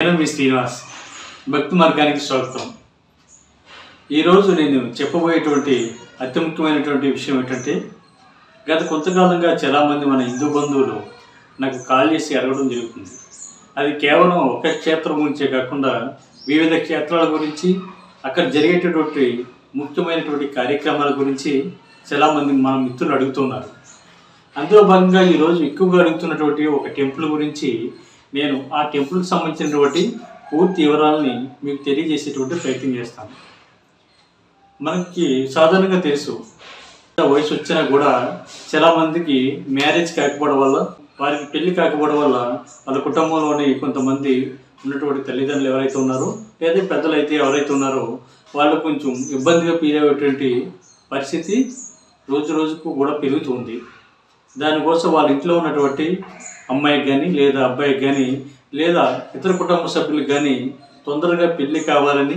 నేను మీ శ్రీనివాస్ భక్తి మార్గానికి స్వాగతం. ఈరోజు నేను చెప్పబోయేటువంటి అతి ముఖ్యమైనటువంటి విషయం ఏంటంటే, గత కొంతకాలంగా చాలామంది మన హిందూ బంధువులు నాకు కాల్ చేసి అడగడం జరుగుతుంది. అది కేవలం ఒక క్షేత్రం గురించే కాకుండా వివిధ క్షేత్రాల గురించి, అక్కడ జరిగేటటువంటి ముఖ్యమైనటువంటి కార్యక్రమాల గురించి చాలామంది మన మిత్రులు అడుగుతున్నారు. అందులో భాగంగా ఈరోజు ఎక్కువగా అడుగుతున్నటువంటి ఒక టెంపుల్ గురించి నేను ఆ టెంపుల్కి సంబంధించినటువంటి పూర్తి వివరాలని మీకు తెలియజేసేటువంటి ప్రయత్నం చేస్తాను. మనకి సాధారణంగా తెలుసు, వయసు వచ్చినా కూడా చాలామందికి మ్యారేజ్ కాకపోవడం వల్ల, వారికి పెళ్లి కాకపోవడం వల్ల వాళ్ళ కుటుంబంలోని కొంతమంది ఉన్నటువంటి తల్లిదండ్రులు ఎవరైతే ఉన్నారో లేదా పెద్దలు అయితే ఎవరైతే ఉన్నారో వాళ్ళు కొంచెం ఇబ్బందిగా ఫీల్ అయ్యేటువంటి పరిస్థితి రోజు రోజుకు కూడా పెరుగుతుంది. దానికోసం వాళ్ళ ఇంట్లో ఉన్నటువంటి అమ్మాయికి కానీ లేదా అబ్బాయికి కానీ లేదా ఇతర కుటుంబ సభ్యులకు కానీ తొందరగా పెళ్లి కావాలని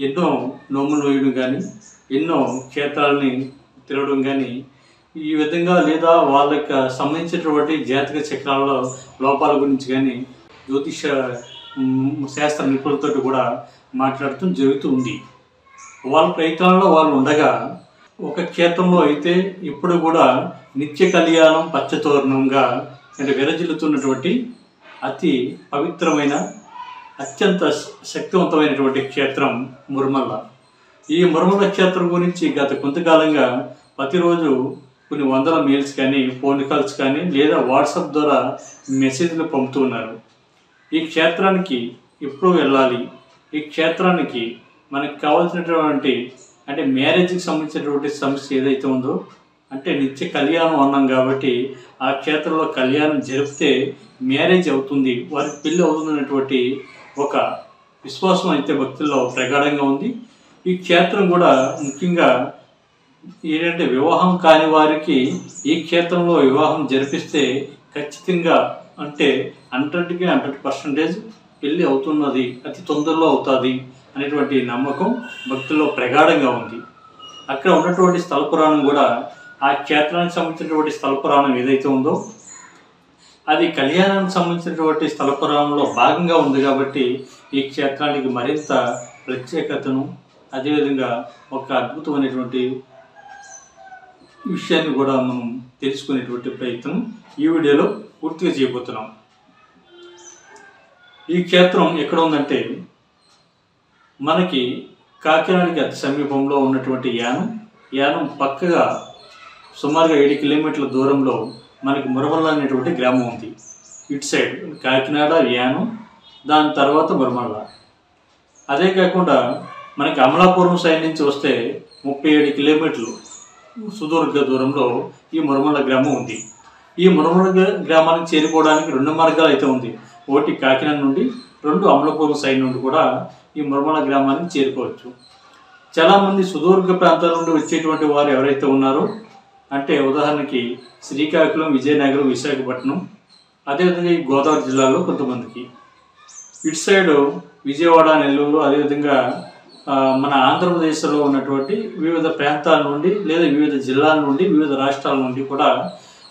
ఎన్నో నోములు వేయడం కానీ, ఎన్నో క్షేత్రాలని తిరగడం కానీ, ఈ విధంగా లేదా వాళ్ళకి సంబంధించినటువంటి జాతక చక్రాల లోపాల గురించి కానీ జ్యోతిష శాస్త్ర నిపుణులతో కూడా మాట్లాడటం జరుగుతూ ఉంది. వాళ్ళ ప్రయత్నాల్లో వాళ్ళు ఉండగా ఒక క్షేత్రంలో అయితే ఇప్పుడు కూడా నిత్య కళ్యాణం పచ్చతోరణంగా విరజిల్లుతున్నటువంటి అతి పవిత్రమైన అత్యంత శక్తివంతమైనటువంటి క్షేత్రం మురుమల్ల. ఈ మురుమల్ల క్షేత్రం గురించి గత కొంతకాలంగా ప్రతిరోజు కొన్ని వందల మెయిల్స్ కానీ, ఫోన్ కాల్స్ కానీ లేదా వాట్సాప్ ద్వారా మెసేజ్లు పంపుతూ ఉన్నారు. ఈ క్షేత్రానికి ఎప్పుడు వెళ్ళాలి, ఈ క్షేత్రానికి మనకు కావాల్సినటువంటి అంటే మ్యారేజ్కి సంబంధించినటువంటి సమస్య ఏదైతే ఉందో, అంటే నిత్య కళ్యాణం అన్నాం కాబట్టి ఆ క్షేత్రంలో కళ్యాణం జరిపితే మ్యారేజ్ అవుతుంది, వారికి పెళ్ళి అవుతుందనేటువంటి ఒక విశ్వాసం అయితే భక్తుల్లో ప్రగాఢంగా ఉంది. ఈ క్షేత్రం కూడా ముఖ్యంగా ఏంటంటే వివాహం కాని వారికి ఈ క్షేత్రంలో వివాహం జరిపిస్తే ఖచ్చితంగా అంటే 100% పెళ్ళి అవుతున్నది, అతి తొందరలో అవుతుంది అనేటువంటి నమ్మకం భక్తుల్లో ప్రగాఢంగా ఉంది. అక్కడ ఉన్నటువంటి స్థల పురాణం కూడా ఆ క్షేత్రానికి సంబంధించినటువంటి స్థల పురాణం ఏదైతే ఉందో అది కళ్యాణానికి సంబంధించినటువంటి స్థల పురాణంలో భాగంగా ఉంది కాబట్టి ఈ క్షేత్రానికి మరింత ప్రత్యేకతను, అదేవిధంగా ఒక అద్భుతమైనటువంటి విషయాన్ని కూడా మనం తెలుసుకునేటువంటి ప్రయత్నం ఈ వీడియోలో పూర్తిగా చేయబోతున్నాం. ఈ క్షేత్రం ఎక్కడ ఉందంటే మనకి కాకినాడకి అతి సమీపంలో ఉన్నటువంటి యానం పక్కగా సుమారుగా 7 కిలోమీటర్ల దూరంలో మనకి మురుమల్ల అనేటువంటి గ్రామం ఉంది. ఇటు సైడ్ కాకినాడ, యానం, దాని తర్వాత మురుమల్ల. అదే కాకుండా మనకి అమలాపురం సైడ్ నుంచి వస్తే 37 కిలోమీటర్లు సుదూర దూరంలో ఈ మురుమల్ల గ్రామం ఉంది. ఈ మురుమల్ల గ్రామానికి చేరుకోవడానికి 2 మార్గాలు అయితే ఉంది. ఒకటి కాకినాడ నుండి, 2 అమలాపురం సైడ్ నుండి కూడా ఈ మురుమల్ల గ్రామానికి చేరుకోవచ్చు. చాలామంది సుదూర ప్రాంతాల నుండి వచ్చేటువంటి వారు ఎవరైతే ఉన్నారో, అంటే ఉదాహరణకి శ్రీకాకుళం, విజయనగరం, విశాఖపట్నం, అదేవిధంగా ఈ గోదావరి జిల్లాలో కొంతమందికి, ఇటు సైడు విజయవాడ, నెల్లూరు, అదేవిధంగా మన ఆంధ్రప్రదేశ్లో ఉన్నటువంటి వివిధ ప్రాంతాల నుండి లేదా వివిధ జిల్లాల నుండి, వివిధ రాష్ట్రాల నుండి కూడా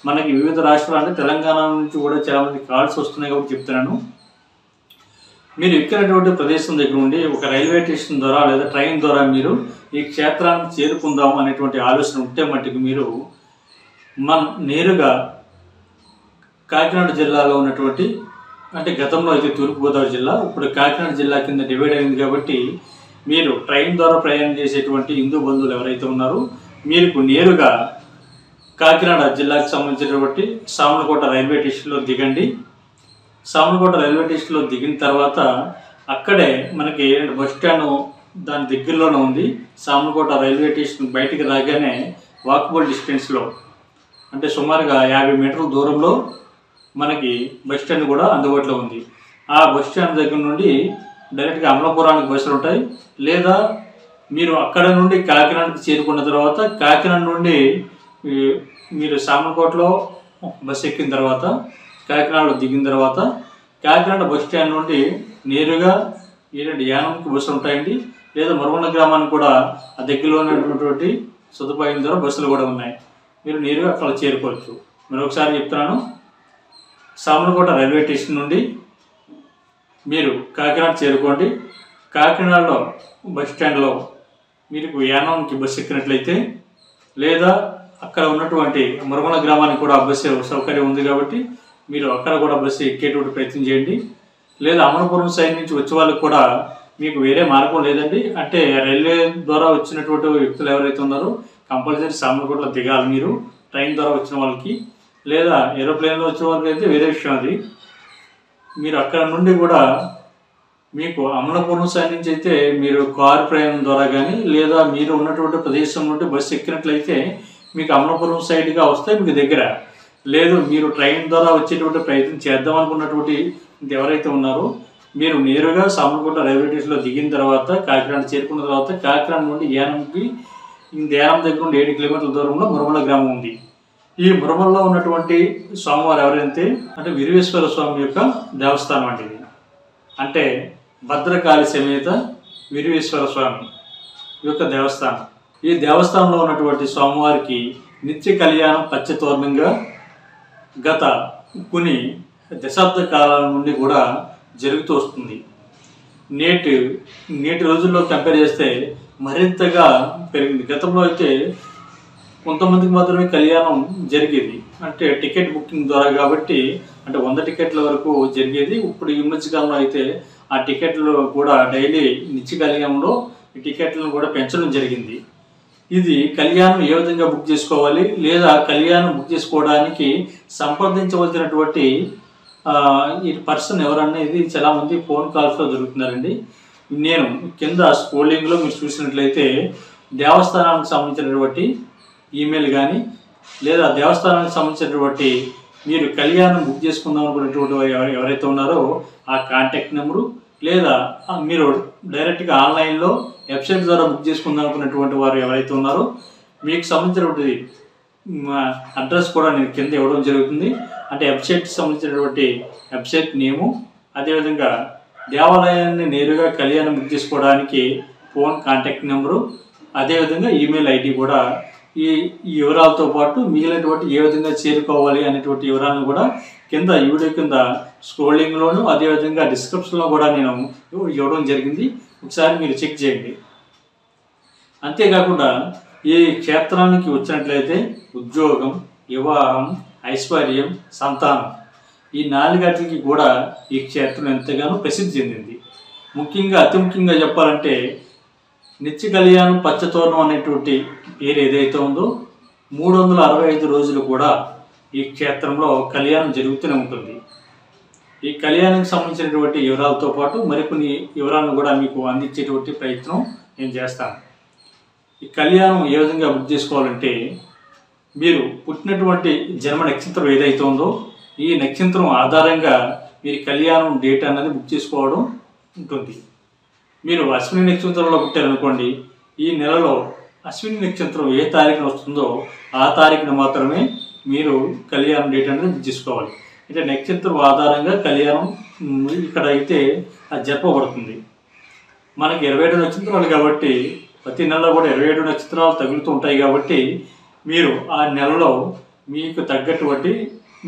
మనకి వివిధ రాష్ట్రాలు అంటే తెలంగాణ నుంచి కూడా చాలామంది కాల్స్ వస్తున్నాయి కాబట్టి చెప్తున్నాను. మీరు ఎక్కినటువంటి ప్రదేశం దగ్గర ఉండి ఒక రైల్వే స్టేషన్ ద్వారా లేదా ట్రైన్ ద్వారా మీరు ఈ క్షేత్రాన్ని చేరుకుందాం అనేటువంటి ఆలోచన ఉంటే మట్టుకు మీరు నేరుగా కాకినాడ జిల్లాలో ఉన్నటువంటి, అంటే గతంలో అయితే తూర్పుగోదావరి జిల్లా, ఇప్పుడు కాకినాడ జిల్లా కింద డివైడ్ అయింది కాబట్టి మీరు ట్రైన్ ద్వారా ప్రయాణం చేసేటువంటి హిందూ బంధువులు ఎవరైతే ఉన్నారో మీరు నేరుగా కాకినాడ జిల్లాకు సంబంధించినటువంటి సామర్లకోట రైల్వే స్టేషన్లో దిగండి. సామర్లకోట రైల్వే స్టేషన్లో దిగిన తర్వాత అక్కడే మనకి బస్ స్టాండ్ దాని దగ్గరలోనే ఉంది. సామర్లకోట రైల్వే స్టేషన్ బయటికి రాగానే వాకబుల్ డిస్టెన్స్లో అంటే సుమారుగా 50 మీటర్ల దూరంలో మనకి బస్ స్టాండ్ కూడా అందుబాటులో ఉంది. ఆ బస్ స్టాండ్ దగ్గర నుండి డైరెక్ట్గా అమలాపురానికి బస్సులు ఉంటాయి, లేదా మీరు అక్కడ నుండి కాకినాడకి చేరుకున్న తర్వాత కాకినాడ నుండి మీరు సామర్లకోటలో బస్సు ఎక్కిన తర్వాత కాకినాడలో దిగిన తర్వాత కాకినాడ బస్ స్టాండ్ నుండి నేరుగా యానంకి బస్సులు ఉంటాయండి, లేదా మురుమల్ల గ్రామానికి కూడా ఆ దగ్గరలో ఉన్నటువంటి సదుపాయం ద్వారా బస్సులు కూడా ఉన్నాయి. మీరు నేరుగా అక్కడ చేరుకోవచ్చు. మరొకసారి చెప్తున్నాను, సామర్లకోట రైల్వే స్టేషన్ నుండి మీరు కాకినాడ చేరుకోండి. కాకినాడలో బస్ స్టాండ్లో మీకు యానాంకి బస్సు ఎక్కినట్లయితే, లేదా అక్కడ ఉన్నటువంటి మురమల గ్రామానికి కూడా బస్సు సౌకర్యం ఉంది కాబట్టి మీరు అక్కడ కూడా బస్సు ఎక్కేటువంటి ప్రయత్నం చేయండి. లేదా అమలాపురం సైడ్ నుంచి వచ్చే వాళ్ళకి కూడా మీకు వేరే మార్గం లేదండి. అంటే రైల్వే ద్వారా వచ్చినటువంటి వ్యక్తులు ఎవరైతే ఉన్నారో కంపల్సరీ సామర్లకోటలో దిగాలి మీరు, ట్రైన్ ద్వారా వచ్చిన వాళ్ళకి. లేదా ఏరోప్లేన్లో వచ్చిన వాళ్ళకి అయితే వేరే విషయం అది. మీరు అక్కడ నుండి కూడా మీకు అమలాపురం సైడ్ నుంచి అయితే మీరు కారు ప్రయాణం ద్వారా కానీ, లేదా మీరు ఉన్నటువంటి ప్రదేశం నుండి బస్సు ఎక్కినట్లయితే మీకు అమలాపురం సైడ్గా వస్తే మీకు దగ్గర. లేదు మీరు ట్రైన్ ద్వారా వచ్చేటువంటి ప్రయత్నం చేద్దాం అనుకున్నటువంటి ఎవరైతే ఉన్నారో మీరు నేరుగా సామర్లకోట రైల్వే స్టేషన్లో దిగిన తర్వాత కాకినాడ చేరుకున్న తర్వాత కాకినాడ నుండి యానంకి, యానం దగ్గర నుండి 7 కిలోమీటర్ల దూరంలో మురమల గ్రామం ఉంది. ఈ మురమల్లో ఉన్నటువంటి స్వామివారు ఎవరైతే అంటే వీరవేశ్వర స్వామి యొక్క దేవస్థానం అండి ఇది. అంటే భద్రకాళి సమేత వీరవేశ్వర స్వామి యొక్క దేవస్థానం. ఈ దేవస్థానంలో ఉన్నటువంటి స్వామివారికి నిత్య కళ్యాణం పచ్చతోరణంగా గత కొన్ని దశాబ్ద కాలాల నుండి కూడా జరుగుతూ వస్తుంది. నేటి రోజుల్లో కంపేర్ చేస్తే మరింతగా పెరిగింది. గతంలో అయితే కొంతమందికి మాత్రమే కళ్యాణం జరిగేది, అంటే టికెట్ బుకింగ్ ద్వారా కాబట్టి, అంటే 100 టికెట్ల వరకు జరిగేది. ఇప్పుడు ఈ మధ్యకాలంలో అయితే ఆ టికెట్లు కూడా డైలీ నిత్య కళ్యాణంలో ఈ టికెట్లను కూడా పెంచడం జరిగింది. ఇది కళ్యాణం ఏ విధంగా బుక్ చేసుకోవాలి, లేదా కళ్యాణం బుక్ చేసుకోవడానికి సంప్రదించవలసినటువంటి ఈ పర్సన్ ఎవరనేది చాలామంది ఫోన్ కాల్స్లో దొరుకుతున్నారండి. నేను కింద స్క్రోలింగ్లో మీరు చూసినట్లయితే దేవస్థానానికి సంబంధించినటువంటి ఈమెయిల్ కానీ, లేదా దేవస్థానానికి సంబంధించినటువంటి మీరు కళ్యాణం బుక్ చేసుకుందాం అనుకునేటువంటి ఎవరైతే ఉన్నారో ఆ కాంటాక్ట్ నెంబరు, లేదా మీరు డైరెక్ట్గా ఆన్లైన్లో వెబ్సైట్ ద్వారా బుక్ చేసుకుందాం అనుకున్నటువంటి వారు ఎవరైతే ఉన్నారో మీకు సంబంధించినటువంటి అడ్రస్ కూడా నేను కింద ఇవ్వడం జరుగుతుంది. అంటే వెబ్సైట్కి సంబంధించినటువంటి వెబ్సైట్ నేము, అదేవిధంగా దేవాలయాన్ని నేరుగా కళ్యాణం బుక్ చేసుకోవడానికి ఫోన్ కాంటాక్ట్ నెంబరు, అదేవిధంగా ఈమెయిల్ ఐడి కూడా ఈ వివరాలతో పాటు మిగిలినటువంటి ఏ విధంగా చేరుకోవాలి అనేటువంటి వివరాలను కూడా కింద ఈ వీడియో కింద స్క్రోలింగ్లోను, అదేవిధంగా డిస్క్రిప్షన్లో కూడా నేను ఇవ్వడం జరిగింది. ఒకసారి మీరు చెక్ చేయండి. అంతేకాకుండా ఈ క్షేత్రానికి వచ్చినట్లయితే ఉద్యోగం, వివాహం, ఐశ్వర్యం, సంతానం ఈ 4 కూడా ఈ క్షేత్రం ఎంతగానో ప్రసిద్ధి చెందింది. ముఖ్యంగా అతి ముఖ్యంగా చెప్పాలంటే నిత్య కళ్యాణం పచ్చతోరణం అనేటువంటి పేరు ఏదైతే ఉందో 365 రోజులు కూడా ఈ క్షేత్రంలో కళ్యాణం జరుగుతూనే ఉంటుంది. ఈ కళ్యాణానికి సంబంధించినటువంటి వివరాలతో పాటు మరికొన్ని వివరాలను కూడా మీకు అందించేటువంటి ప్రయత్నం నేను చేస్తాను. ఈ కళ్యాణం ఏ విధంగా బుక్ చేసుకోవాలంటే మీరు పుట్టినటువంటి జన్మ నక్షత్రం ఏదైతే ఉందో ఈ నక్షత్రం ఆధారంగా మీరు కళ్యాణం డేట్ అన్నది బుక్ చేసుకోవడం ఉంటుంది. మీరు అశ్విని నక్షత్రంలో పుట్టారనుకోండి, ఈ నెలలో అశ్విని నక్షత్రం ఏ తారీఖున వస్తుందో ఆ తారీఖున మాత్రమే మీరు కళ్యాణం డేట్ అనేది బుక్ చేసుకోవాలి. అంటే నక్షత్రం ఆధారంగా కళ్యాణం ఇక్కడ అయితే అది జరపబడుతుంది. మనకి 27 నక్షత్రాలు కాబట్టి ప్రతి నెలలో కూడా 27 నక్షత్రాలు తగులుతూ ఉంటాయి కాబట్టి మీరు ఆ నెలలో మీకు తగ్గటువంటి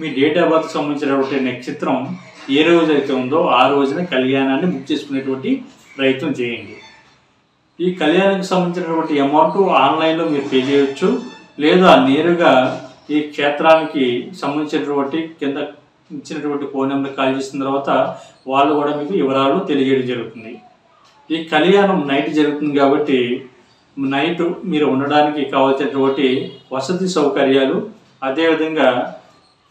మీ డేట్ ఆఫ్ బర్త్ సంబంధించినటువంటి నక్షత్రం ఏ రోజు అయితే ఉందో ఆ రోజున కళ్యాణాన్ని బుక్ చేసుకునేటువంటి ప్రయత్నం చేయండి. ఈ కళ్యాణానికి సంబంధించినటువంటి అమౌంట్ ఆన్లైన్లో మీరు పే చేయవచ్చు, లేదా నేరుగా ఈ క్షేత్రానికి సంబంధించినటువంటి కింద ఇచ్చినటువంటి ఫోన్ నెంబర్ కాల్ చేసిన తర్వాత వాళ్ళు కూడా మీకు వివరాలు తెలియజేయడం జరుగుతుంది. ఈ కళ్యాణం నైట్ జరుగుతుంది కాబట్టి నైట్ మీరు ఉండడానికి కావాల్సినటువంటి వసతి సౌకర్యాలు, అదేవిధంగా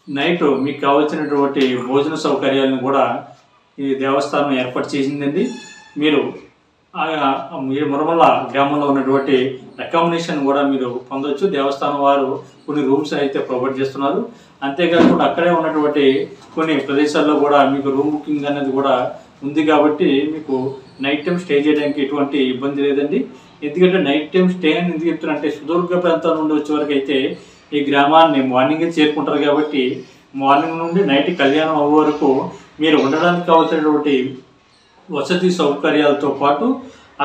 నైట్ మీకు కావాల్సినటువంటి భోజన సౌకర్యాలను కూడా ఈ దేవస్థానం ఏర్పాటు చేసిందండి. మీరు మురమల గ్రామంలో ఉన్నటువంటి అకామిడేషన్ కూడా మీరు పొందొచ్చు. దేవస్థానం వారు కొన్ని రూమ్స్ అయితే ప్రొవైడ్ చేస్తున్నారు. అంతేకాకుండా అక్కడే ఉన్నటువంటి కొన్ని ప్రదేశాల్లో కూడా మీకు రూమ్ బుకింగ్ అనేది కూడా ఉంది కాబట్టి మీకు నైట్ టైం స్టే చేయడానికి ఎటువంటి ఇబ్బంది లేదండి. ఎందుకంటే నైట్ టైం స్టే అని ఎందుకు చెప్తున్నారంటే సుదూర్ఘ ప్రాంతాల నుండి వచ్చే వరకు అయితే ఈ గ్రామాన్ని మార్నింగే చేరుకుంటారు కాబట్టి మార్నింగ్ నుండి నైట్ కళ్యాణం అవ్వే వరకు మీరు ఉండడానికి కావాల్సినటువంటి వసతి సౌకర్యాలతో పాటు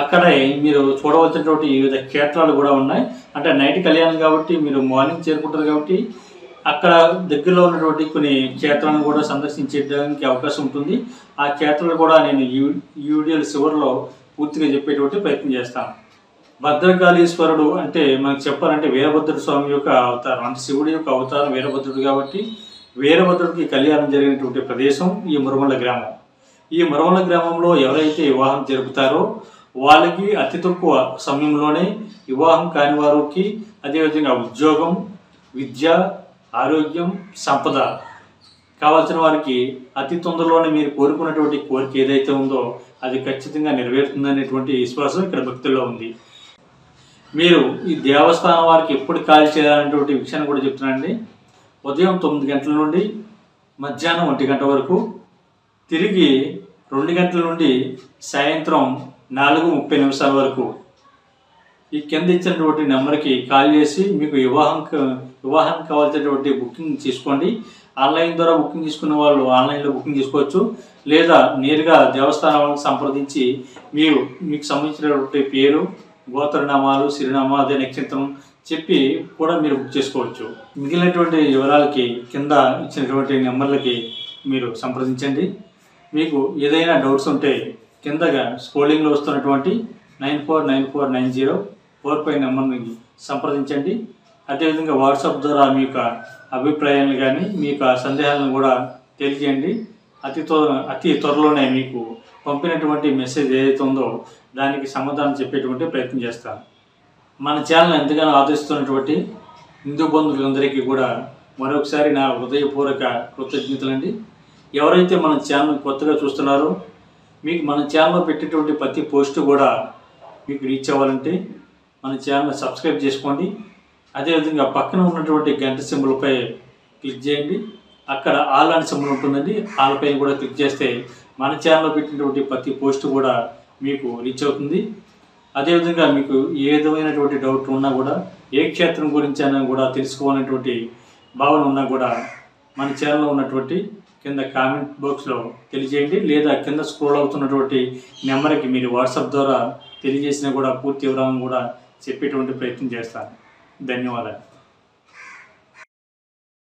అక్కడే మీరు చూడవలసినటువంటి వివిధ క్షేత్రాలు కూడా ఉన్నాయి. అంటే నైట్ కళ్యాణం కాబట్టి మీరు మార్నింగ్ చేరుకుంటారు కాబట్టి అక్కడ దగ్గరలో ఉన్నటువంటి కొన్ని క్షేత్రాలను కూడా సందర్శించడానికి అవకాశం ఉంటుంది. ఆ క్షేత్రాలు కూడా నేను ఈ వీడియోల చివరిలో పూర్తిగా చెప్పేటువంటి ప్రయత్నం చేస్తాను. భద్రకాళీశ్వరుడు అంటే మనకు చెప్పాలంటే వీరభద్రుడు స్వామి యొక్క అవతారం, అంటే శివుడి యొక్క అవతారం వీరభద్రుడు కాబట్టి వీరభద్రుడికి కళ్యాణం జరిగినటువంటి ప్రదేశం ఈ మురమల్ల గ్రామం. ఈ మురమల్ల గ్రామంలో ఎవరైతే వివాహం జరుపుతారో వాళ్ళకి అతి తక్కువ సమయంలోనే వివాహం కాని వారికి, అదేవిధంగా ఉద్యోగం, విద్య, ఆరోగ్యం, సంపద కావాల్సిన వారికి అతి తొందరలోనే మీరు కోరుకున్నటువంటి కోరిక ఏదైతే ఉందో అది ఖచ్చితంగా నెరవేరుతుందనేటువంటి విశ్వాసం ఇక్కడ భక్తుల్లో ఉంది. మీరు ఈ దేవస్థానం వారికి ఎప్పుడు కాల్ చేయాలనేటువంటి విషయాన్ని కూడా చెప్తున్నానండి. ఉదయం 9 గంటల నుండి మధ్యాహ్నం 1 గంట వరకు, తిరిగి 2 గంటల నుండి సాయంత్రం 4:30 వరకు ఈ కింద ఇచ్చినటువంటి నెంబర్కి కాల్ చేసి మీకు వివాహానికి కావాల్సినటువంటి బుకింగ్ చేసుకోండి. ఆన్లైన్ ద్వారా బుకింగ్ చేసుకున్న వాళ్ళు ఆన్లైన్లో బుకింగ్ చేసుకోవచ్చు, లేదా నేరుగా దేవస్థానాలను సంప్రదించి మీకు సంబంధించినటువంటి పేరు, గోత్రనామాలు, సిరినామా, అదే నక్షత్రం చెప్పి కూడా మీరు బుక్ చేసుకోవచ్చు. మిగిలినటువంటి వివరాలకి కింద ఇచ్చినటువంటి నెంబర్లకి మీరు సంప్రదించండి. మీకు ఏదైనా డౌట్స్ ఉంటే కిందగా స్క్రోలింగ్లో వస్తున్నటువంటి 94949045 నెంబర్ని సంప్రదించండి. అదేవిధంగా వాట్సాప్ ద్వారా మీ యొక్క అభిప్రాయాలను కానీ మీ యొక్క సందేహాలను కూడా తెలియజేయండి. అతి త్వరలోనే మీకు పంపినటువంటి మెసేజ్ ఏదైతే ఉందో దానికి సమాధానం చెప్పేటువంటి ప్రయత్నం చేస్తాను. మన ఛానల్ ఎంతగానో ఆదరిస్తున్నటువంటి హిందూ బంధువులందరికీ కూడా మరొకసారి నా హృదయపూర్వక కృతజ్ఞతలండి. ఎవరైతే మన ఛానల్ కొత్తగా చూస్తున్నారో మీకు మన ఛానల్లో పెట్టేటువంటి ప్రతి పోస్ట్ కూడా మీకు రీచ్ అవ్వాలంటే మన ఛానల్ సబ్స్క్రైబ్ చేసుకోండి. అదేవిధంగా పక్కన ఉన్నటువంటి గంట సింబల్పై క్లిక్ చేయండి. అక్కడ ఆల్ అనే సింబల్ ఉంటుందండి, ఆల్ పైన కూడా క్లిక్ చేస్తే మన ఛానల్లో పెట్టినటువంటి ప్రతి పోస్ట్ కూడా మీకు రీచ్ అవుతుంది. అదేవిధంగా మీకు ఏ విధమైనటువంటి డౌట్ ఉన్నా కూడా, ఏ క్షేత్రం గురించి అయినా కూడా తెలుసుకోవాలనేటువంటి భావన ఉన్నా కూడా మన ఛానల్లో ఉన్నటువంటి కింద కామెంట్ బాక్స్లో తెలియజేయండి, లేదా కింద స్క్రోల్ అవుతున్నటువంటి నెంబర్కి మీరు వాట్సాప్ ద్వారా తెలియజేసినా కూడా పూర్తి వివరాలను కూడా చెప్పేటువంటి ప్రయత్నం చేస్తాను. ధన్యవాదాలు.